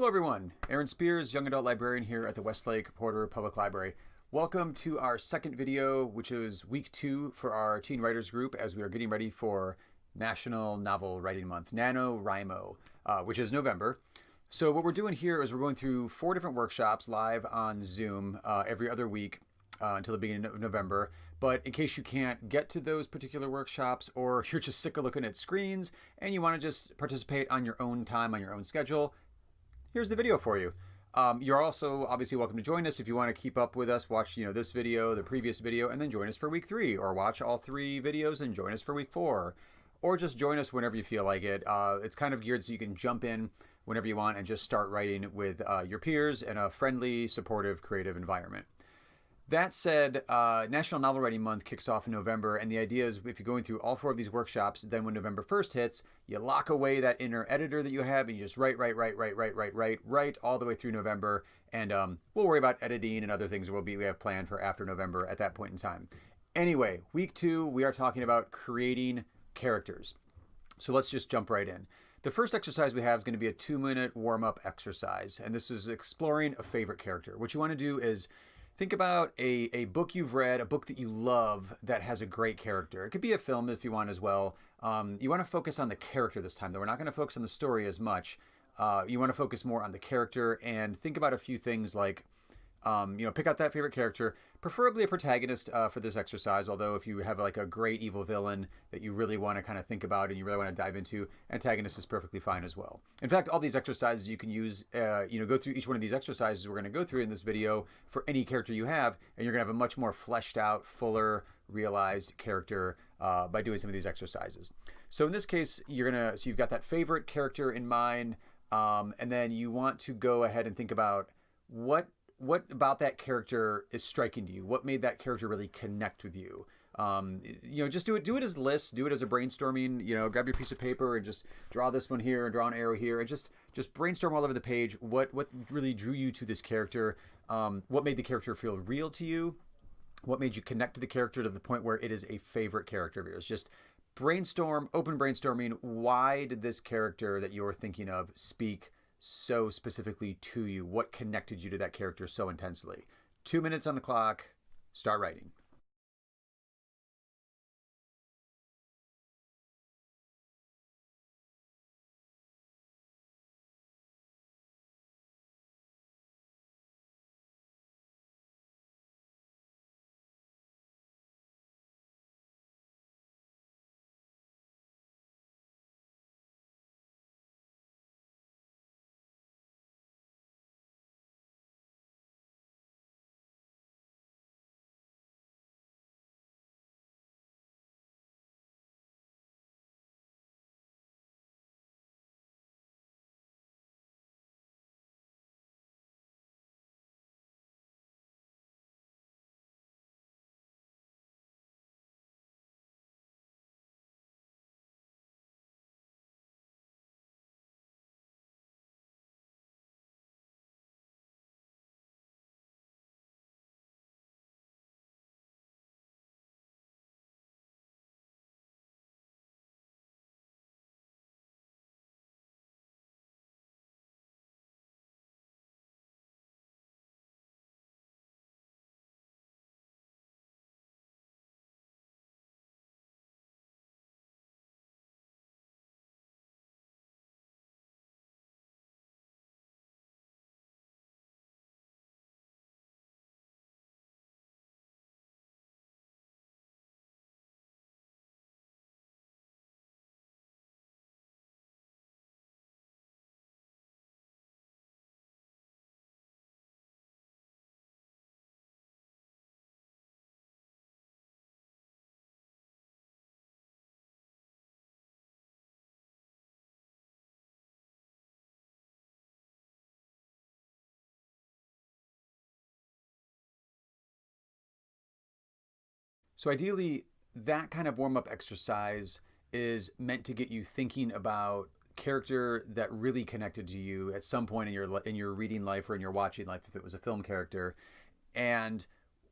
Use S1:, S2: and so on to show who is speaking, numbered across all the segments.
S1: Hello everyone, Aaron Spears, Young Adult Librarian here at the Westlake Porter Public Library. Welcome to our second video, which is week 2 for our teen writers group as we are getting ready for National Novel Writing Month, NaNoWriMo, which is November. So what we're doing here is we're going through 4 different workshops live on Zoom every other week until the beginning of November. But in case you can't get to those particular workshops, or you're just sick of looking at screens and you want to just participate on your own time, on your own schedule, here's the video for you. You're also obviously welcome to join us if you want to keep up with us. Watch this video, the previous video, and then join us for week 3, or watch all 3 videos and join us for week 4, or just join us whenever you feel like it. It's kind of geared so you can jump in whenever you want and just start writing with your peers in a friendly, supportive, creative environment. That said, National Novel Writing Month kicks off in November, and the idea is if you're going through all 4 of these workshops, then when November 1st hits, you lock away that inner editor that you have, and you just write all the way through November, and we'll worry about editing and other things we have planned for after November at that point in time. Anyway, week 2, we are talking about creating characters. So let's just jump right in. The first exercise we have is going to be a 2-minute warm-up exercise, and this is exploring a favorite character. What you want to do is think about a book you've read, a book that you love that has a great character. It could be a film if you want as well. You want to focus on the character this time, though. We're not going to focus on the story as much. You want to focus more on the character and think about a few things like, pick out that favorite character, preferably a protagonist for this exercise, although if you have like a great evil villain that you really want to kind of think about and you really want to dive into, antagonist is perfectly fine as well. In fact, all these exercises you can use, go through each one of these exercises we're going to go through in this video for any character you have, and you're going to have a much more fleshed out, fuller, realized character by doing some of these exercises. So in this case, so you've got that favorite character in mind, and then you want to go ahead and think about what about that character is striking to you? What made that character really connect with you? Just do it as a list, do it as a brainstorming, grab your piece of paper and just draw this one here and draw an arrow here and just brainstorm all over the page. What really drew you to this character? What made the character feel real to you? What made you connect to the character to the point where it is a favorite character of yours? Just brainstorm, open brainstorming. Why did this character that you're thinking of speak so specifically to you? What connected you to that character so intensely? 2 minutes on the clock. Start writing. So ideally, that kind of warm-up exercise is meant to get you thinking about character that really connected to you at some point in your reading life or in your watching life, if it was a film character, and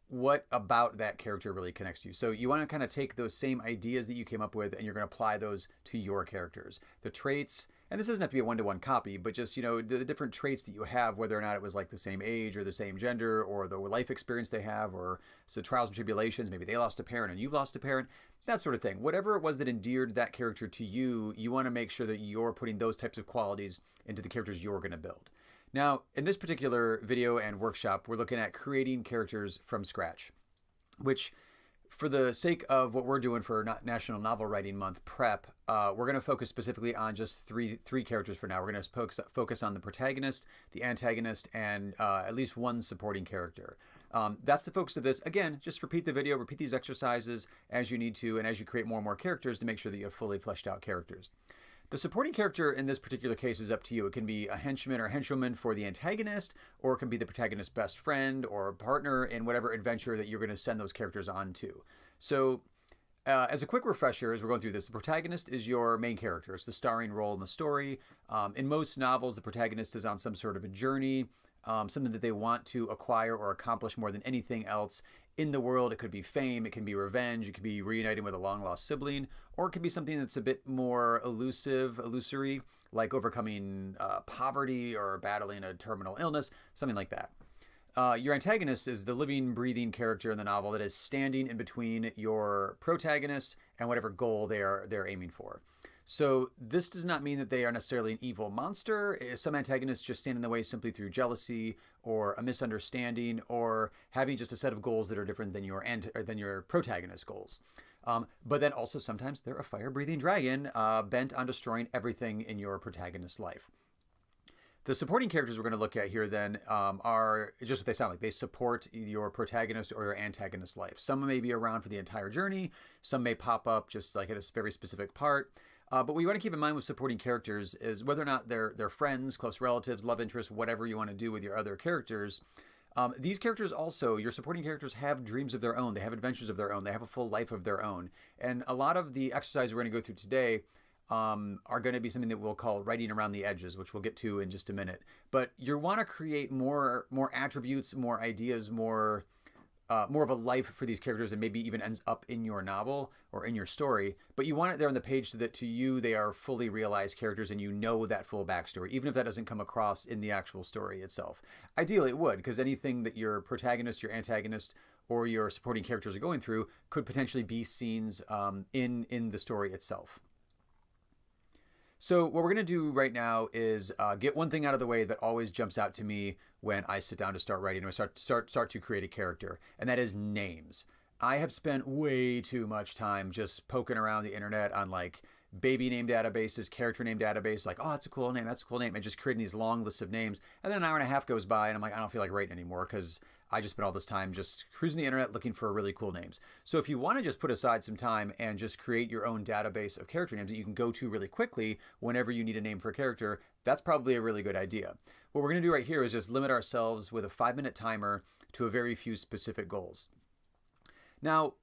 S1: what about that character really connects to you. So you want to kind of take those same ideas that you came up with and you're going to apply those to your characters. The traits And this doesn't have to be a one-to-one copy, but just, the different traits that you have, whether or not it was like the same age or the same gender or the life experience they have, or the trials and tribulations, maybe they lost a parent and you've lost a parent, that sort of thing. Whatever it was that endeared that character to you, you want to make sure that you're putting those types of qualities into the characters you're going to build. Now, in this particular video and workshop, we're looking at creating characters from scratch, which, for the sake of what we're doing for National Novel Writing Month prep, we're going to focus specifically on just three characters for now. We're going to focus on the protagonist, the antagonist, and at least one supporting character. That's the focus of this. Again, just repeat the video, repeat these exercises as you need to, and as you create more and more characters to make sure that you have fully fleshed out characters. The supporting character in this particular case is up to you. It can be a henchman or henchwoman for the antagonist, or it can be the protagonist's best friend or partner in whatever adventure that you're going to send those characters on to. So as a quick refresher, as we're going through this, the protagonist is your main character. It's the starring role in the story. In most novels, the protagonist is on some sort of a journey, something that they want to acquire or accomplish more than anything else in the world. It could be fame, it can be revenge, it could be reuniting with a long-lost sibling, or it could be something that's a bit more illusory, like overcoming poverty or battling a terminal illness, something like that. Your antagonist is the living, breathing character in the novel that is standing in between your protagonist and whatever goal they're aiming for. So this does not mean that they are necessarily an evil monster. Some antagonists just stand in the way simply through jealousy or a misunderstanding or having just a set of goals that are different than your protagonist's goals. But then also sometimes they're a fire-breathing dragon bent on destroying everything in your protagonist's life. The supporting characters we're going to look at here then are just what they sound like. They support your protagonist or your antagonist's life. Some may be around for the entire journey. Some may pop up just like at a very specific part. But what you want to keep in mind with supporting characters is whether or not they're friends, close relatives, love interests, whatever you want to do with your other characters. These characters also, your supporting characters, have dreams of their own. They have adventures of their own. They have a full life of their own. And a lot of the exercises we're going to go through today are going to be something that we'll call writing around the edges, which we'll get to in just a minute. But you want to create more attributes, more ideas, more of a life for these characters, and maybe even ends up in your novel or in your story. But you want it there on the page so that to you they are fully realized characters and you know that full backstory, even if that doesn't come across in the actual story itself. Ideally it would, because anything that your protagonist, your antagonist, or your supporting characters are going through could potentially be scenes in the story itself. So what we're going to do right now is get one thing out of the way that always jumps out to me when I sit down to start writing or start to create a character, and that is names. I have spent way too much time just poking around the internet on like baby name databases, character name database, like, oh, that's a cool name, that's a cool name, and just creating these long lists of names. And then an hour and a half goes by and I'm like, I don't feel like writing anymore because I just spent all this time just cruising the internet looking for really cool names. So if you want to just put aside some time and just create your own database of character names that you can go to really quickly whenever you need a name for a character, that's probably a really good idea. What we're going to do right here is just limit ourselves with a 5-minute timer to a very few specific goals. Now,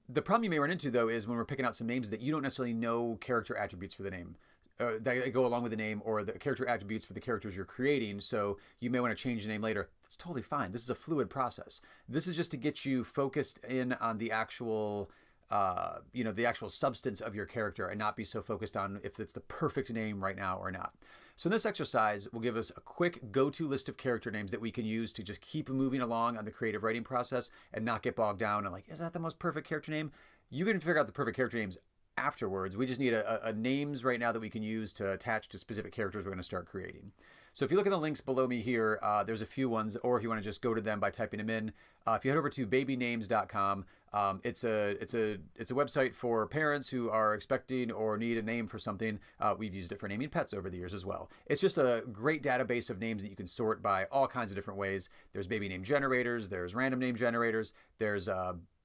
S1: the problem you may run into, though, is when we're picking out some names that you don't necessarily know character attributes for the name that go along with the name, or the character attributes for the characters you're creating. So you may want to change the name later. That's totally fine. This is a fluid process. This is just to get you focused in on the actual, the actual substance of your character and not be so focused on if it's the perfect name right now or not. So this exercise will give us a quick go-to list of character names that we can use to just keep moving along on the creative writing process and not get bogged down and like, is that the most perfect character name? You can figure out the perfect character names afterwards. We just need a names right now that we can use to attach to specific characters we're going to start creating. So if you look at the links below me here, there's a few ones, or if you want to just go to them by typing them in. If you head over to babynames.com, it's a website for parents who are expecting or need a name for something. We've used it for naming pets over the years as well. It's just a great database of names that you can sort by all kinds of different ways. There's baby name generators, there's random name generators, there's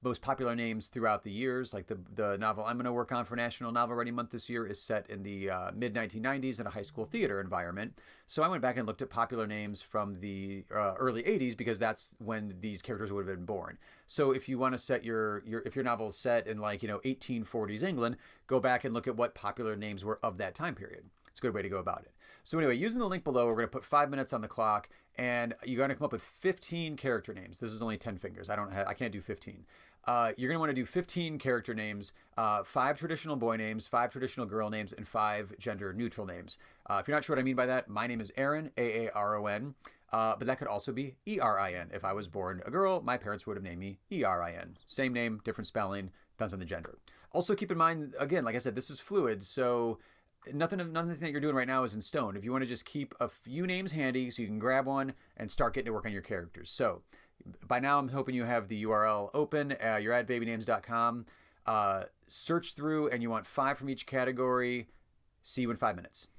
S1: most popular names throughout the years. Like the novel I'm going to work on for National Novel Writing Month this year is set in the mid-1990s in a high school theater environment. So I went back and looked at popular names from the early 80s because that's when these characters would have been born. So if you want to set if your novel is set in 1840s England, go back and look at what popular names were of that time period. It's a good way to go about it. So anyway, using the link below, we're going to put 5 minutes on the clock, and you're going to come up with 15 character names. This is only 10 fingers. I can't do 15. You're going to want to do 15 character names, 5 traditional boy names, 5 traditional girl names, and 5 gender neutral names. If you're not sure what I mean by that, my name is Aaron, Aaron. But that could also be Erin. If I was born a girl, my parents would have named me Erin. Same name, different spelling, depends on the gender. Also keep in mind, again, like I said, this is fluid, so nothing that you're doing right now is in stone. If you want to just keep a few names handy so you can grab one and start getting to work on your characters. So by now, I'm hoping you have the URL open. You're at babynames.com. Search through, and you want 5 from each category. See you in 5 minutes.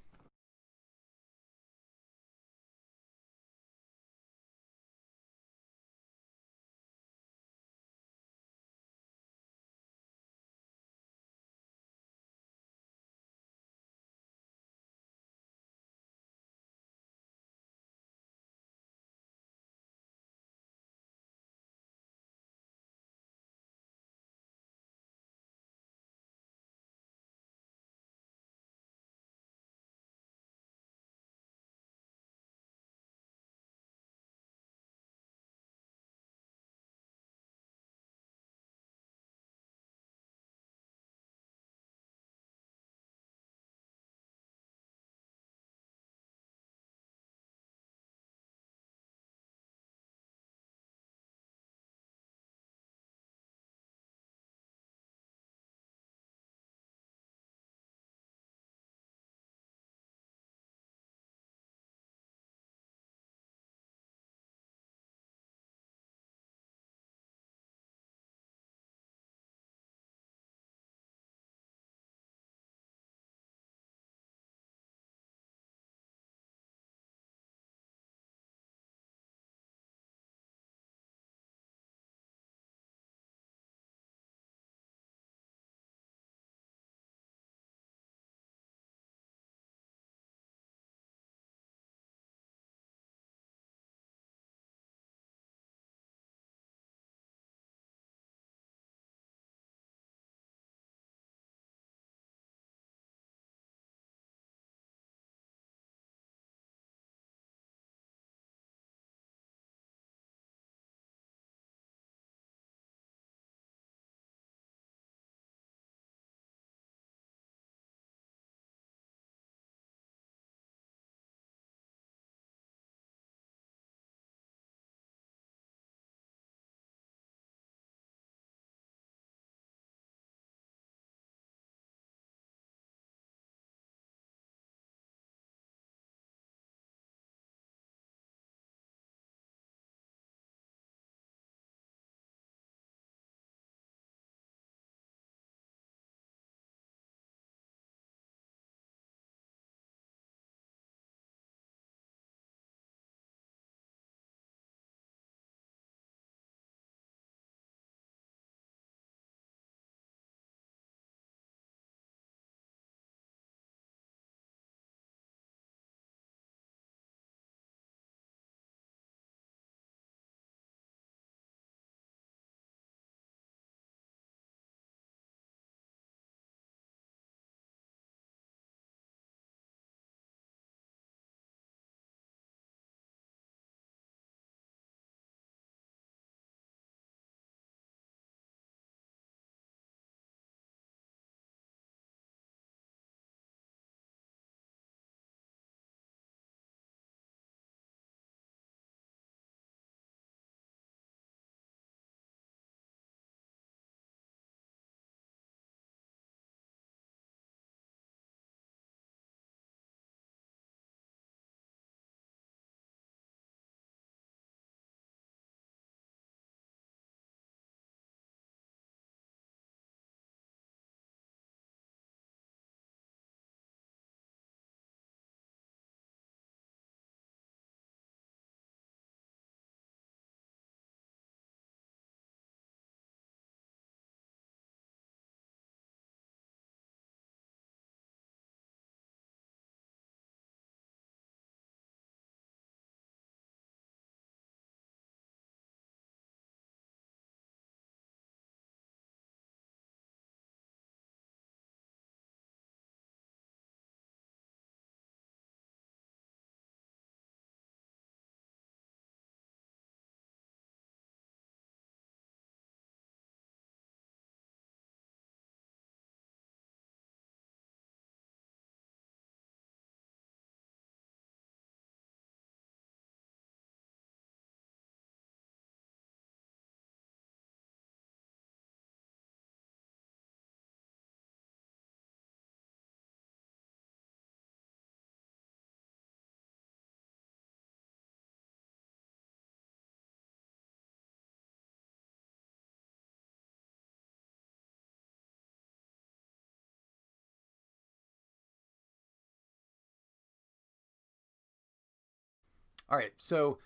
S1: All right, so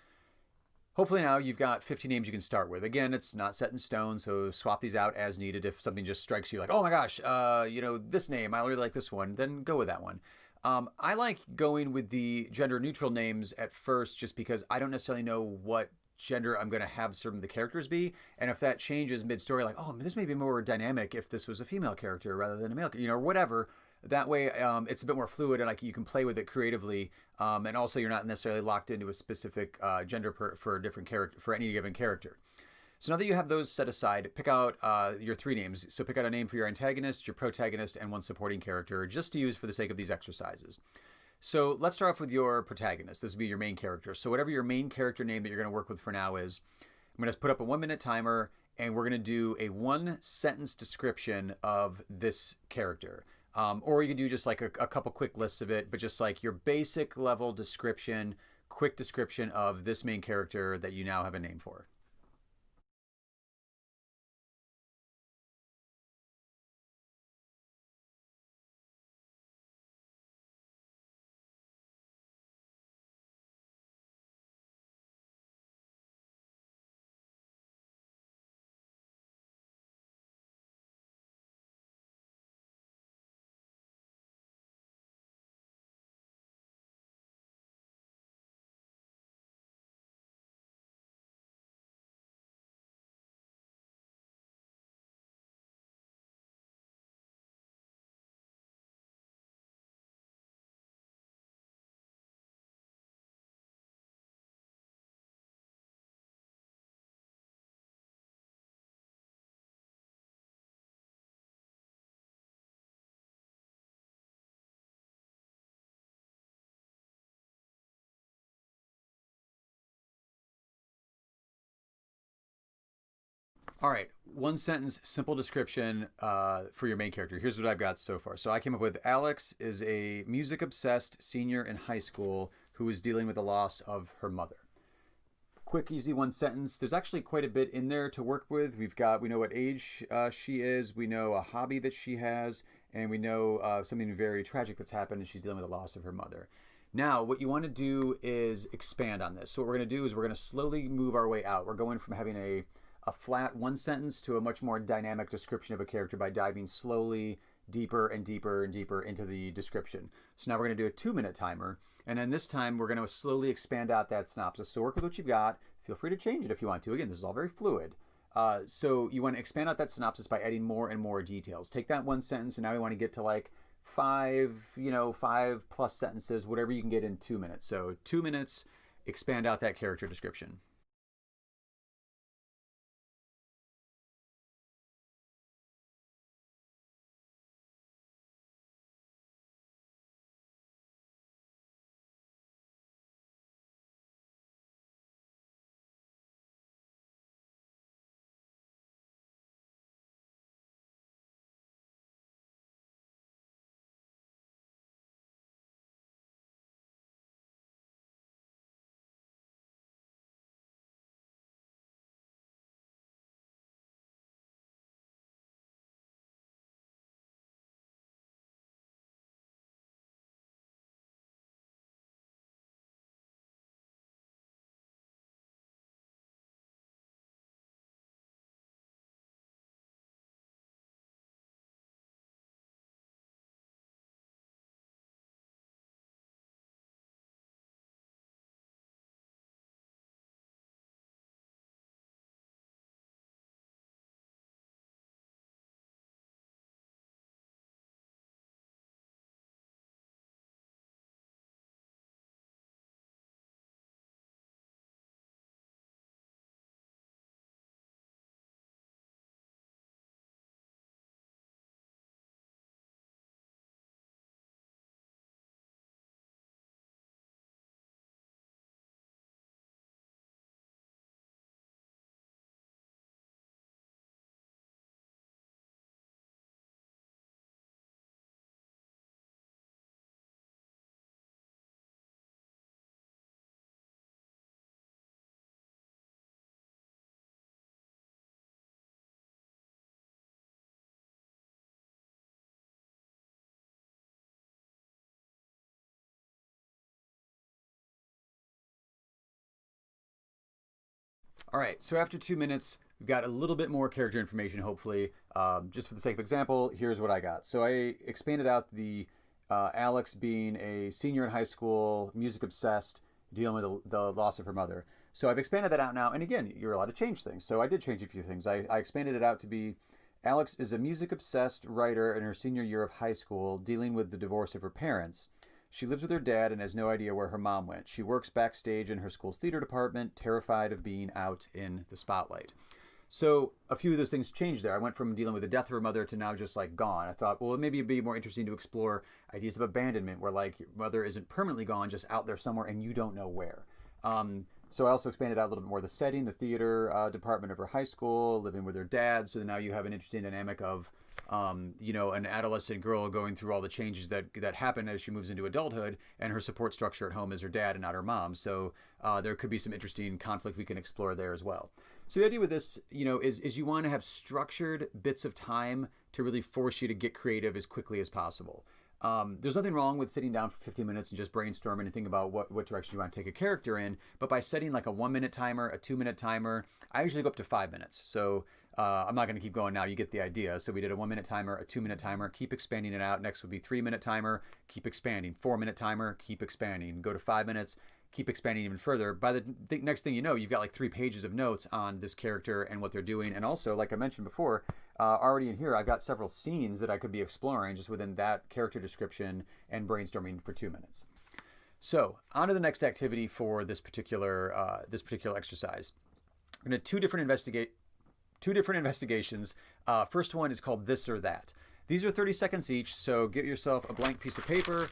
S1: hopefully now you've got 50 names you can start with. Again, it's not set in stone, so swap these out as needed. If something just strikes you like, oh my gosh, this name, I really like this one, then go with that one. I like going with the gender neutral names at first just because I don't necessarily know what gender I'm going to have certain of the characters be. And if that changes mid-story, like, oh, this may be more dynamic if this was a female character rather than a male, or whatever. That way, it's a bit more fluid and like you can play with it creatively. And also, you're not necessarily locked into a specific gender for a different character for any given character. So now that you have those set aside, pick out your 3 names. So pick out a name for your antagonist, your protagonist, and one supporting character, just to use for the sake of these exercises. So let's start off with your protagonist. This would be your main character. So whatever your main character name that you're going to work with for now is, I'm going to put up a 1-minute timer, and we're going to do a 1-sentence description of this character. Or you can do just like a couple quick lists of it, but just like your basic level description, quick description of this main character that you now have a name for. All right, 1-sentence, simple description for your main character. Here's what I've got so far. So I came up with Alex is a music obsessed senior in high school who is dealing with the loss of her mother. Quick, easy 1 sentence. There's actually quite a bit in there to work with. We know what age she is, we know a hobby that she has, and we know something very tragic that's happened, and she's dealing with the loss of her mother. Now, what you want to do is expand on this. So what we're going to do is we're going to slowly move our way out. We're going from having a flat 1 sentence to a much more dynamic description of a character by diving slowly deeper and deeper and deeper into the description. So now we're going to do a 2-minute timer, and then this time we're going to slowly expand out that synopsis. So work with what you've got. Feel free to change it if you want to. Again, this is all very fluid. So you want to expand out that synopsis by adding more and more details. Take that 1 sentence, and now we want to get to like 5+ sentences, whatever you can get in 2 minutes. So 2 minutes, expand out that character description. All right, so after 2 minutes, we've got a little bit more character information, hopefully. Just for the sake of example, here's what I got. So I expanded out the Alex being a senior in high school, music obsessed, dealing with the loss of her mother. So I've expanded that out now. And again, you're allowed to change things. So I did change a few things. I expanded it out to be Alex is a music obsessed writer in her senior year of high school, dealing with the divorce of her parents. She lives with her dad and has no idea where her mom went. She works backstage in her school's theater department, terrified of being out in the spotlight. So a few of those things changed there. I went from dealing with the death of her mother to now just like gone. I thought, well, maybe it'd be more interesting to explore ideas of abandonment where like your mother isn't permanently gone, just out there somewhere and you don't know where. So I also expanded out a little bit more the setting, the theater department of her high school, living with her dad. So now you have an interesting dynamic of an adolescent girl going through all the changes that happen as she moves into adulthood, and her support structure at home is her dad and not her mom. So there could be some interesting conflict we can explore there as well. So the idea with this, is you want to have structured bits of time to really force you to get creative as quickly as possible. There's nothing wrong with sitting down for 15 minutes and just brainstorming and think about what direction you want to take a character in. But by setting like a 1-minute timer, a 2-minute timer, I usually go up to 5 minutes. So I'm not going to keep going now. You get the idea. So we did a 1-minute timer, a 2-minute timer, keep expanding it out. Next would be 3-minute timer, keep expanding. 4-minute timer, keep expanding. Go to 5 minutes, keep expanding even further. By the next thing you know, you've got like 3 pages of notes on this character and what they're doing. And also, like I mentioned before, already in here, I've got several scenes that I could be exploring just within that character description and brainstorming for 2 minutes. So on to the next activity for this particular exercise. I'm going to two different investigations. First one is called This or That. These are 30 seconds each, so get yourself a blank piece of paper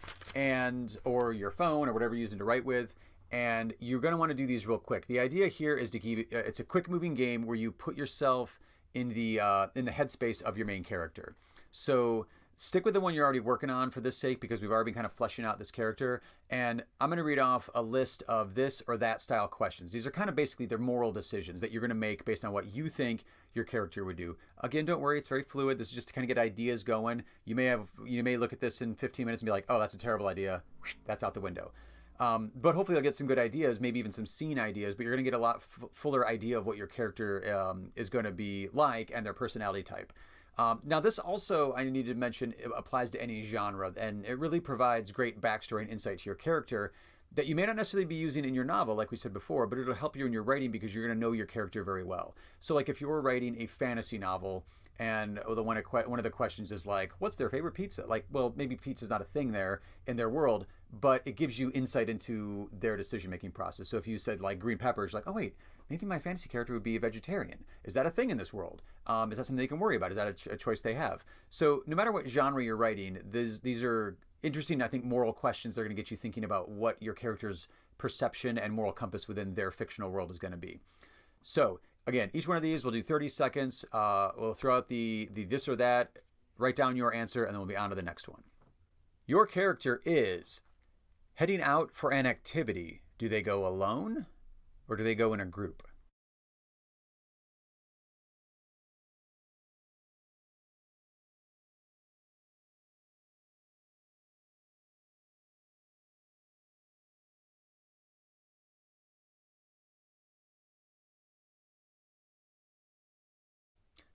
S1: or your phone or whatever you're using to write with, and you're going to want to do these real quick. The idea here is to keep it's a quick moving game where you put yourself in the headspace of your main character. So stick with the one you're already working on for this sake, because we've already been kind of fleshing out this character. And I'm going to read off a list of this or that style questions. These are kind of basically their moral decisions that you're going to make based on what you think your character would do. Again, don't worry, it's very fluid. This is just to kind of get ideas going. You may look at this in 15 minutes and be like, oh, that's a terrible idea. That's out the window. But hopefully you'll get some good ideas, maybe even some scene ideas, but you're going to get a lot fuller idea of what your character is going to be like and their personality type. Now, this also, I need to mention, applies to any genre, and it really provides great backstory and insight to your character that you may not necessarily be using in your novel, like we said before, but it'll help you in your writing because you're going to know your character very well. So like if you're writing a fantasy novel and one of the questions is like, what's their favorite pizza? Like, well, maybe pizza is not a thing there in their world, but it gives you insight into their decision-making process. So if you said like green peppers, like, oh wait, maybe my fantasy character would be a vegetarian. Is that a thing in this world? Is that something they can worry about? Is that a choice they have? So no matter what genre you're writing, these are interesting, I think, moral questions that are going to get you thinking about what your character's perception and moral compass within their fictional world is going to be. So again, each one of these, we'll do 30 seconds. We'll throw out the this or that, write down your answer, and then we'll be on to the next one. Your character is heading out for an activity. Do they go alone or do they go in a group?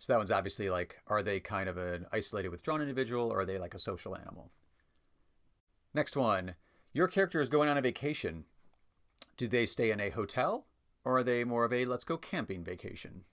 S1: So that one's obviously like, are they kind of an isolated, withdrawn individual, or are they like a social animal? Next one. Your character is going on a vacation. Do they stay in a hotel, or are they more of a let's go camping vacation?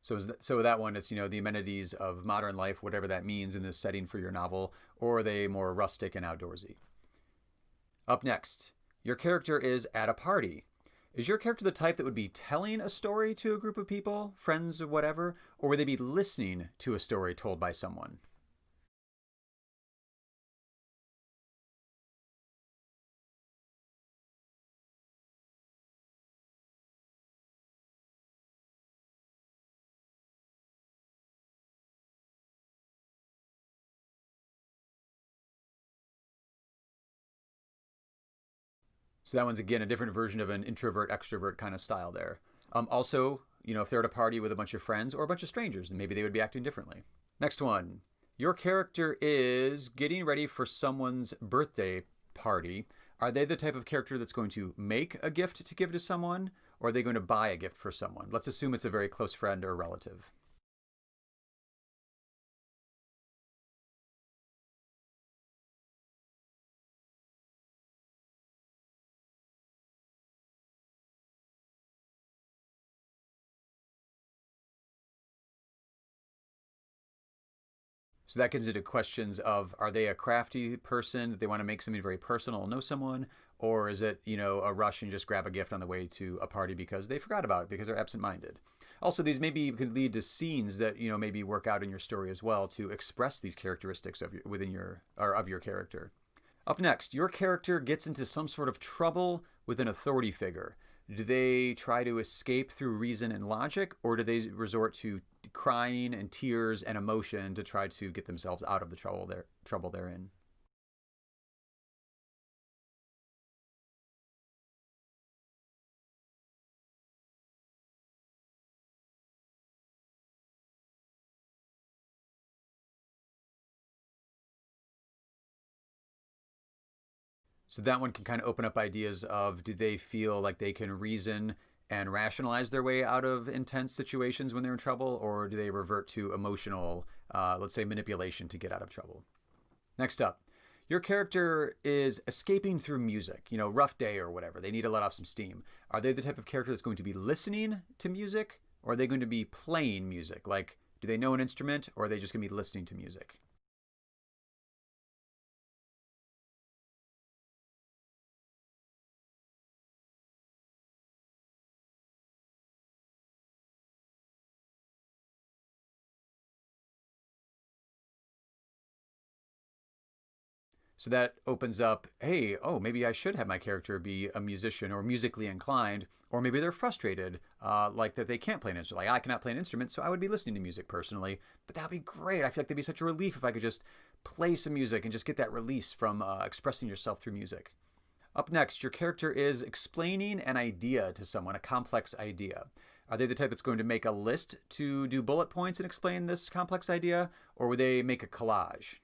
S1: So that one, it's, the amenities of modern life, whatever that means in this setting for your novel, or are they more rustic and outdoorsy? Up next, your character is at a party. Is your character the type that would be telling a story to a group of people, friends or whatever, or would they be listening to a story told by someone? So that one's, again, a different version of an introvert extrovert kind of style there. Also, if they're at a party with a bunch of friends or a bunch of strangers, then maybe they would be acting differently. Next one. Your character is getting ready for someone's birthday party. Are they the type of character that's going to make a gift to give to someone, or are they going to buy a gift for someone? Let's assume it's a very close friend or relative. So that gets into questions of, are they a crafty person that they want to make something very personal and know someone? Or is it, a rush and just grab a gift on the way to a party because they forgot about it, because they're absent-minded? Also, these maybe could lead to scenes that, maybe work out in your story as well to express these characteristics of your character. Up next, your character gets into some sort of trouble with an authority figure. Do they try to escape through reason and logic, or do they resort to crying and tears and emotion to try to get themselves out of the trouble they're in? So that one can kind of open up ideas of, do they feel like they can reason and rationalize their way out of intense situations when they're in trouble, or do they revert to emotional, let's say, manipulation to get out of trouble? Next up, your character is escaping through music, rough day or whatever. They need to let off some steam. Are they the type of character that's going to be listening to music, or are they going to be playing music? Like, do they know an instrument, or are they just going to be listening to music? So that opens up, hey, maybe I should have my character be a musician or musically inclined, or maybe they're frustrated, like that they can't play an instrument. Like, I cannot play an instrument, so I would be listening to music personally. But that would be great. I feel like that'd be such a relief if I could just play some music and just get that release from expressing yourself through music. Up next, your character is explaining an idea to someone, a complex idea. Are they the type that's going to make a list to do bullet points and explain this complex idea, or would they make a collage?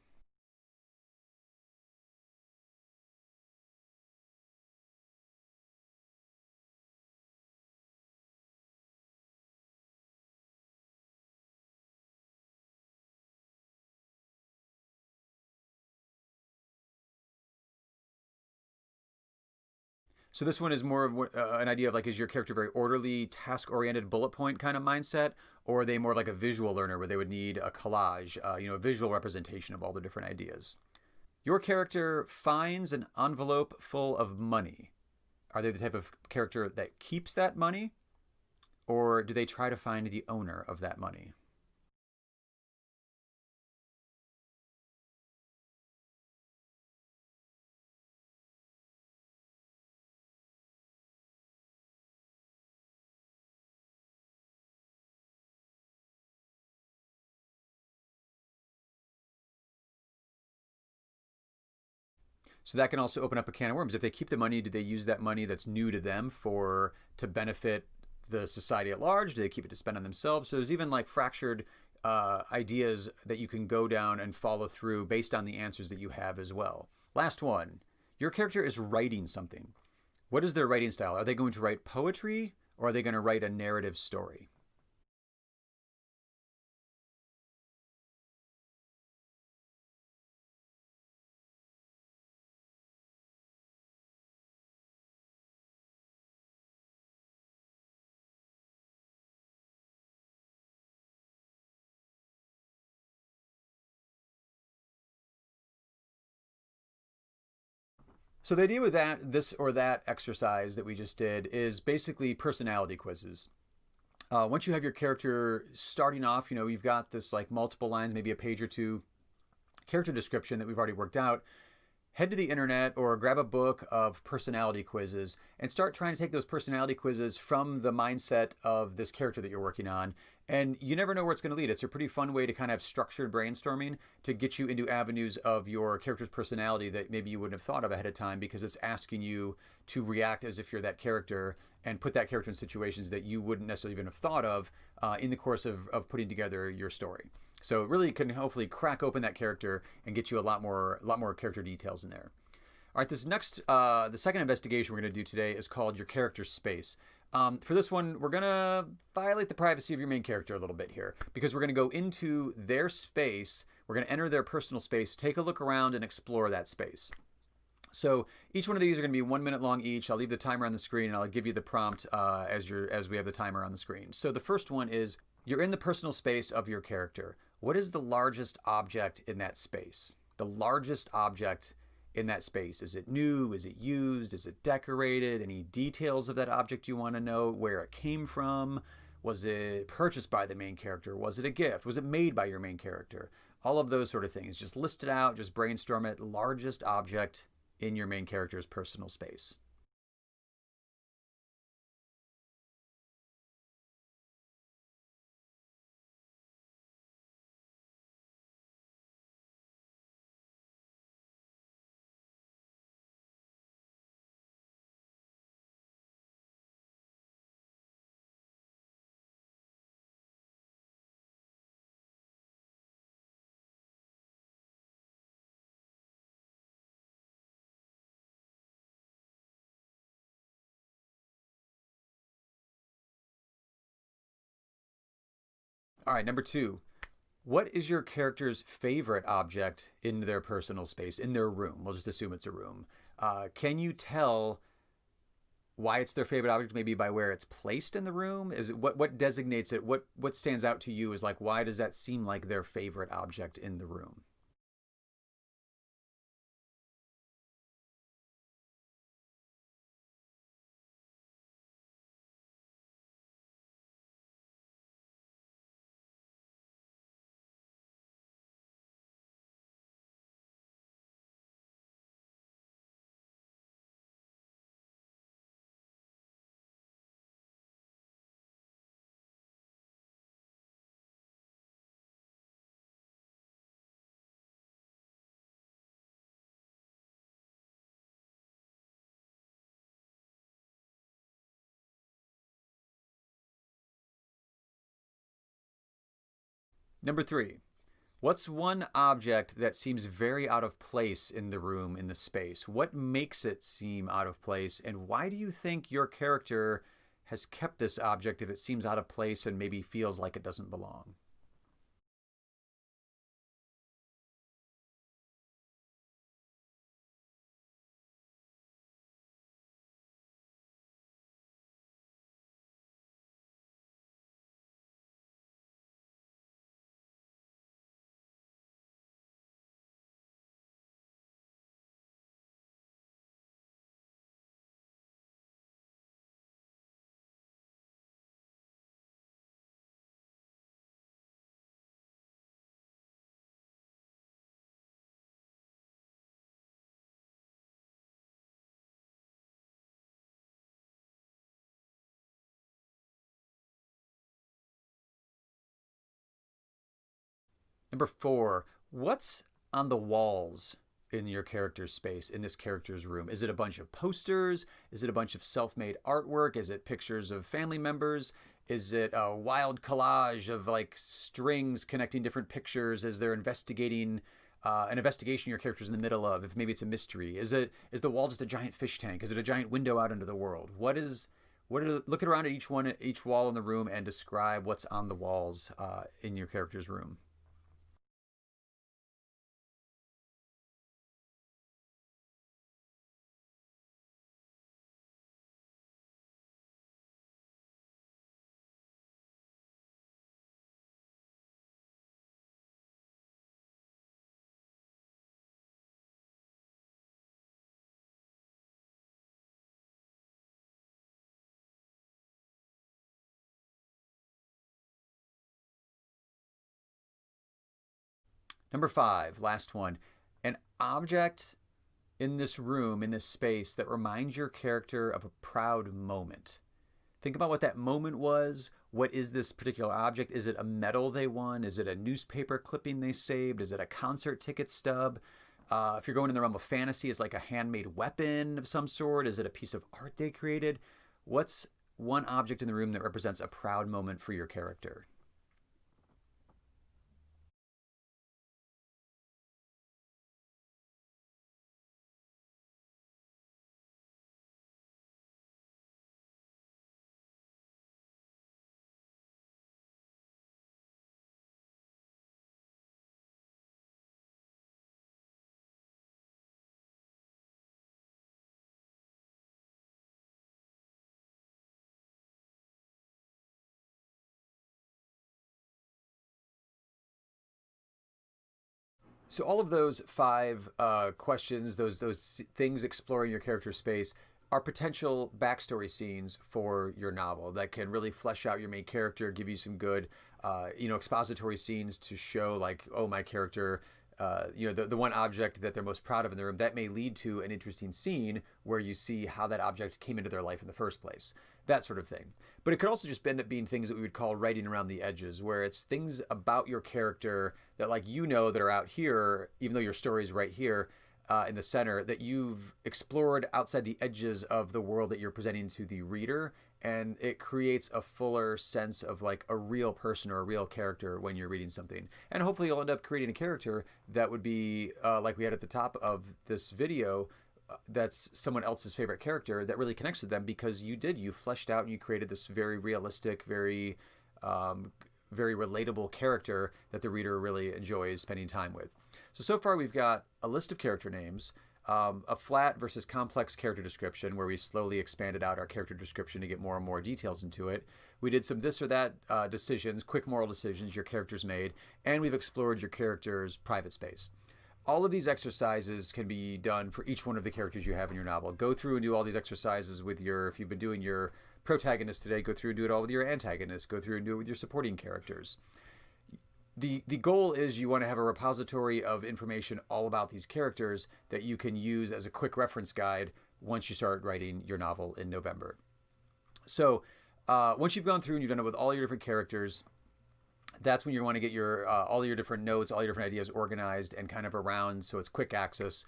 S1: So this one is more of an idea of, like, is your character very orderly, task-oriented, bullet point kind of mindset, or are they more like a visual learner where they would need a collage, a visual representation of all the different ideas? Your character finds an envelope full of money. Are they the type of character that keeps that money, or do they try to find the owner of that money? So that can also open up a can of worms. If they keep the money, do they use that money that's new to them to benefit the society at large? Do they keep it to spend on themselves? So there's even like fractured ideas that you can go down and follow through based on the answers that you have as well. Last one. Your character is writing something. What is their writing style? Are they going to write poetry, or are they going to write a narrative story? So the idea with this or that exercise that we just did is basically personality quizzes. Once you have your character starting off, you've got this like multiple lines, maybe a page or two character description that we've already worked out. Head to the internet or grab a book of personality quizzes and start trying to take those personality quizzes from the mindset of this character that you're working on. And you never know where it's going to lead. It's a pretty fun way to kind of have structured brainstorming to get you into avenues of your character's personality that maybe you wouldn't have thought of ahead of time, because it's asking you to react as if you're that character and put that character in situations that you wouldn't necessarily even have thought of in the course of putting together your story. So it really can hopefully crack open that character and get you a lot more character details in there. All right, this next, the second investigation we're going to do today is called your character space. For this one, we're going to violate the privacy of your main character a little bit here, because we're going to go into their space. We're going to enter their personal space, take a look around, and explore that space. So each one of these are going to be 1 minute long each. I'll leave the timer on the screen, and I'll give you the prompt as we have the timer on the screen. So the first one is, you're in the personal space of your character. What is the largest object in that space? The largest object in that space. Is it new? Is it used? Is it decorated? Any details of that object you want to know? Where it came from? Was it purchased by the main character? Was it a gift? Was it made by your main character? All of those sort of things. Just list it out, just brainstorm it. Largest object in your main character's personal space. All right, number 2. What is your character's favorite object in their personal space, in their room? We'll just assume it's a room. Can you tell why it's their favorite object, maybe by where it's placed in the room? Is it what designates it? What stands out to you is like, why does that seem like their favorite object in the room? Number 3. What's one object that seems very out of place in the room, in the space? What makes it seem out of place, and why do you think your character has kept this object if it seems out of place and maybe feels like it doesn't belong? Number 4, what's on the walls in your character's space, in this character's room? Is it a bunch of posters? Is it a bunch of self-made artwork? Is it pictures of family members? Is it a wild collage of like strings connecting different pictures as they're investigating an investigation your character's in the middle of? If maybe it's a mystery. Is the wall just a giant fish tank? Is it a giant window out into the world? Look around at each wall in the room and describe what's on the walls in your character's room. Number 5, last one. An object in this room, in this space, that reminds your character of a proud moment. Think about what that moment was. What is this particular object? Is it a medal they won? Is it a newspaper clipping they saved? Is it a concert ticket stub? If you're going in the realm of fantasy, it's like a handmade weapon of some sort. Is it a piece of art they created? What's one object in the room that represents a proud moment for your character? So all of those five questions, those things exploring your character space, are potential backstory scenes for your novel that can really flesh out your main character, give you some good, expository scenes to show like, oh, my character. The one object that they're most proud of in the room, that may lead to an interesting scene where you see how that object came into their life in the first place, that sort of thing. But it could also just end up being things that we would call writing around the edges, where it's things about your character that, like, that are out here, even though your story is right here in the center, that you've explored outside the edges of the world that you're presenting to the reader. And it creates a fuller sense of like a real person or a real character when you're reading something. And hopefully you'll end up creating a character that would be like we had at the top of this video, that's someone else's favorite character that really connects with them because you fleshed out and you created this very realistic, very relatable character that the reader really enjoys spending time with. So far we've got a list of character names, a flat versus complex character description where we slowly expanded out our character description to get more and more details into it. We did some this or that decisions, quick moral decisions your characters made, and we've explored your character's private space. All of these exercises can be done for each one of the characters you have in your novel. Go through and do all these exercises with if you've been doing your protagonist today, go through and do it all with your antagonist. Go through and do it with your supporting characters. The goal is you want to have a repository of information all about these characters that you can use as a quick reference guide once you start writing your novel in November. So once you've gone through and you've done it with all your different characters, that's when you want to get your all your different notes, all your different ideas organized and kind of around so it's quick access.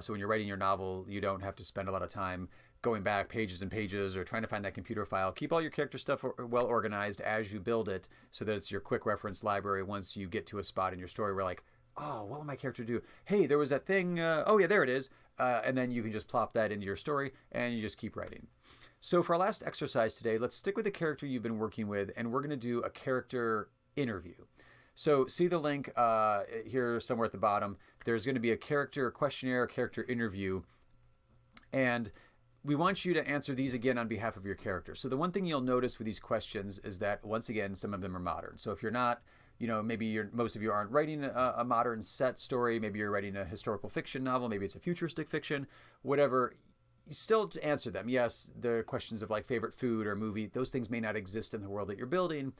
S1: So when you're writing your novel, you don't have to spend a lot of time going back pages and pages or trying to find that computer file. Keep all your character stuff well organized as you build it so that it's your quick reference library once you get to a spot in your story where like, oh, what would my character do? Hey, there was that thing. Oh, yeah, there it is. And then you can just plop that into your story and you just keep writing. So for our last exercise today, let's stick with the character you've been working with, and we're going to do a character interview. So see the link here somewhere at the bottom. There's going to be a character questionnaire, character interview, and we want you to answer these again on behalf of your character. So the one thing you'll notice with these questions is that, once again, some of them are modern. So if you're not, maybe most of you aren't writing a modern set story, maybe you're writing a historical fiction novel, maybe it's a futuristic fiction, whatever, you still answer them. Yes, the questions of like favorite food or movie, those things may not exist in the world that you're building,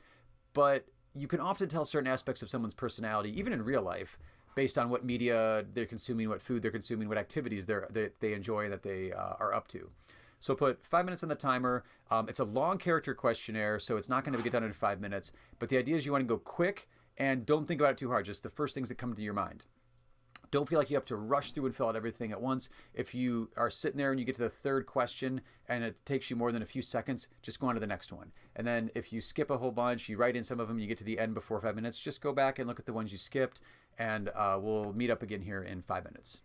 S1: but you can often tell certain aspects of someone's personality, even in real life, based on what media they're consuming, what food they're consuming, what activities they enjoy, that they are up to. So put 5 minutes on the timer. It's a long character questionnaire, so it's not going to get done in 5 minutes. But the idea is you want to go quick and don't think about it too hard, just the first things that come to your mind. Don't feel like you have to rush through and fill out everything at once. If you are sitting there and you get to the third question and it takes you more than a few seconds, just go on to the next one. And then if you skip a whole bunch, you write in some of them, you get to the end before 5 minutes, just go back and look at the ones you skipped, and we'll meet up again here in 5 minutes.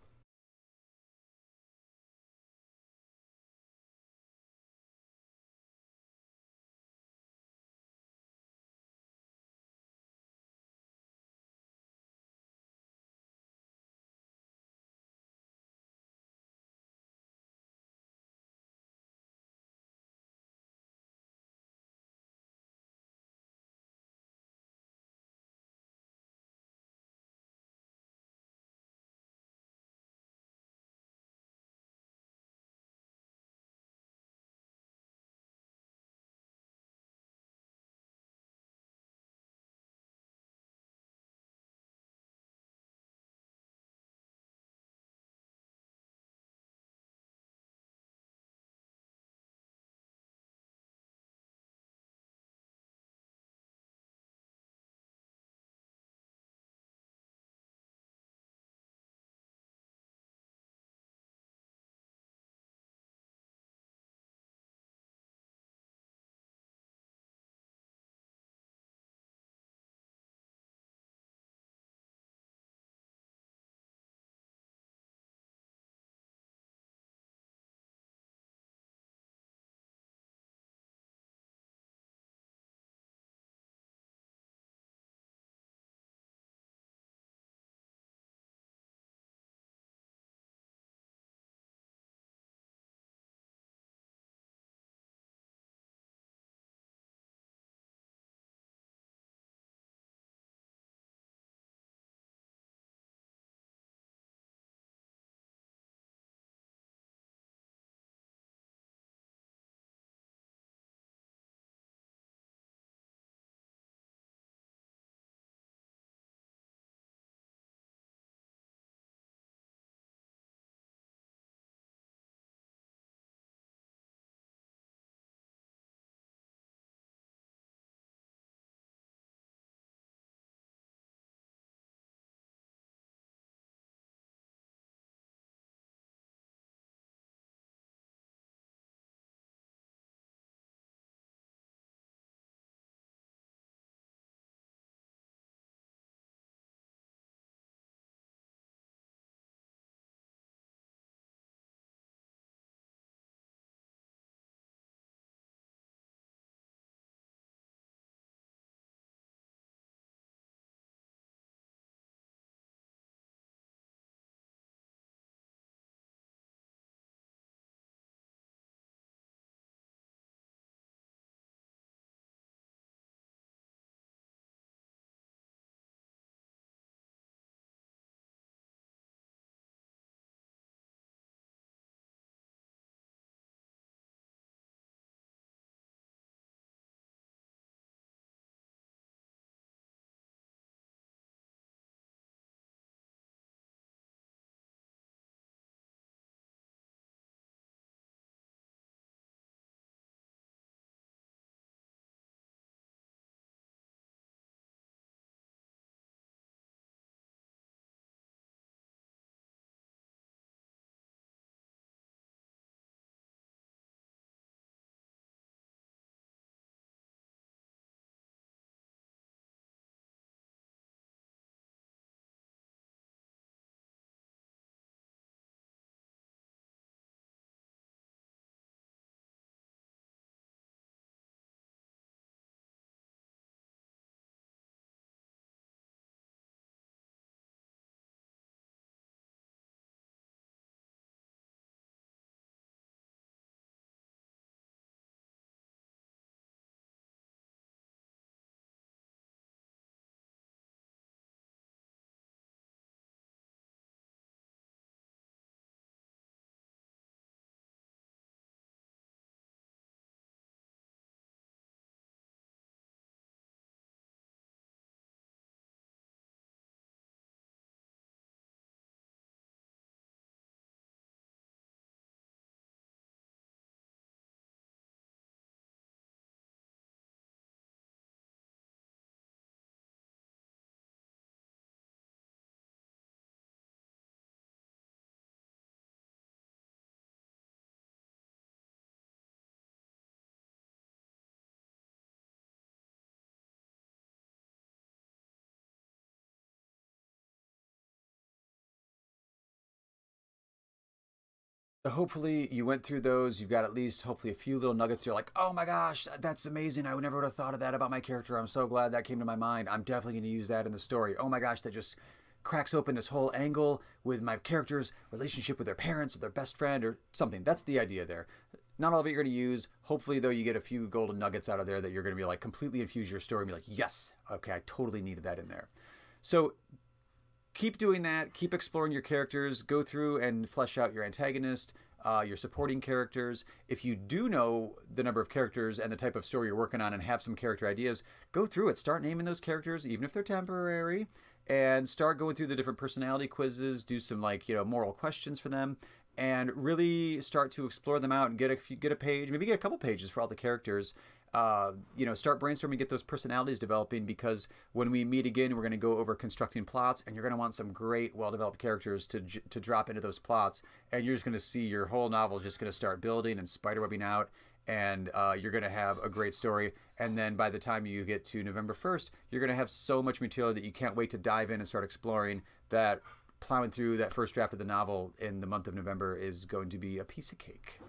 S1: Hopefully you went through those. You've got at least hopefully a few little nuggets. You're like, oh my gosh, that's amazing. I would never would have thought of that about my character. I'm so glad that came to my mind. I'm definitely going to use that in the story. Oh my gosh, that just cracks open this whole angle with my character's relationship with their parents or their best friend or something. That's the idea there. Not all of it you're going to use. Hopefully, though, you get a few golden nuggets out of there that you're going to be like completely infuse your story and be like, yes, okay, I totally needed that in there. So keep doing that. Keep exploring your characters. Go through and flesh out your antagonist, your supporting characters. If you do know the number of characters and the type of story you're working on and have some character ideas, go through it. Start naming those characters, even if they're temporary, and start going through the different personality quizzes. Do some moral questions for them, and really start to explore them out and get a page, maybe get a couple pages for all the characters. Start brainstorming, get those personalities developing, because when we meet again, we're going to go over constructing plots, and you're going to want some great, well-developed characters to drop into those plots, and you're just going to see your whole novel just going to start building and spiderwebbing out, and you're going to have a great story. And then by the time you get to November 1st, you're going to have so much material that you can't wait to dive in and start exploring. That plowing through that first draft of the novel in the month of November is going to be a piece of cake.